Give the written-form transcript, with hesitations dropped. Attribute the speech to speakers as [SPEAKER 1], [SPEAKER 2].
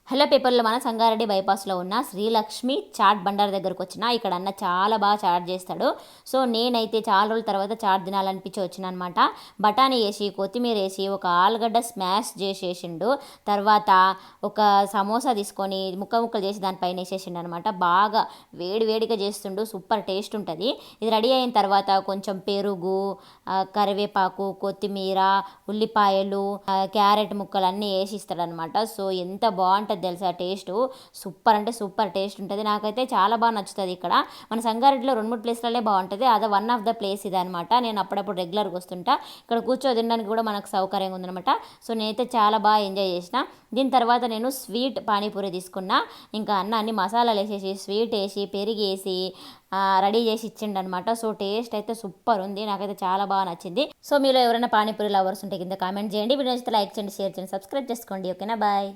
[SPEAKER 1] Hello పేపర్లో మన సంగారెడ్డి బైపాస్లో ఉన్న శ్రీలక్ష్మి చాట్ బండార్ దగ్గరకు వచ్చిన. ఇక్కడ అన్న చాలా బాగా చాట్ చేస్తాడు. సో నేనైతే చాలా రోజుల తర్వాత చాట్ తినాలనిపించి వచ్చిన అనమాట. బఠానీ వేసి కొత్తిమీర వేసి ఒక ఆలుగడ్డ స్మాష్ చేసేసిండు. తర్వాత ఒక సమోసా తీసుకొని ముక్కలు చేసి దానిపైన వేసేసిండు అనమాట. బాగా వేడిగా చేస్తుండు. సూపర్ టేస్ట్ ఉంటుంది. ఇది రెడీ అయిన తర్వాత కొంచెం పెరుగు, కరివేపాకు, కొత్తిమీర, ఉల్లిపాయలు, క్యారెట్ ముక్కలు అన్నీ వేసి ఇస్తాడనమాట. సో ఎంత బాగుంటుంది తెలుసా టేస్ట్. సూపర్ అంటే సూపర్ టేస్ట్ ఉంటుంది. నాకైతే చాలా బాగా నచ్చుతుంది. ఇక్కడ మన సంగారెడ్డిలో 2-3 ప్లేస్లలో బాగుంటుంది. అదే వన్ ఆఫ్ ద ప్లేస్ ఇది అనమాట. నేను అప్పుడప్పుడు రెగ్యులర్గా వస్తుంటా. ఇక్కడ కూర్చో తినడానికి కూడా మనకు సౌకర్యంగా ఉందనమాట. సో నేనైతే చాలా బాగా ఎంజాయ్ చేసిన. దీని తర్వాత నేను స్వీట్ పానీపూరి తీసుకున్నా. ఇంకా అన్ని మసాలాలు వేసేసి స్వీట్ వేసి పెరిగేసి రెడీ చేసి ఇచ్చిండు అనమాట. సో టేస్ట్ అయితే సూపర్ ఉంది. నాకైతే చాలా బాగా నచ్చింది. సో మీలో ఎవరైనా పానీపూరి లవర్స్ ఉంటే కింద కామెంట్ చేయండి. వీడియో నచ్చితే లైక్ చేయండి, షేర్ చేయండి, సబ్స్క్రైబ్ చేసుకోండి. ఓకేనా, బాయ్.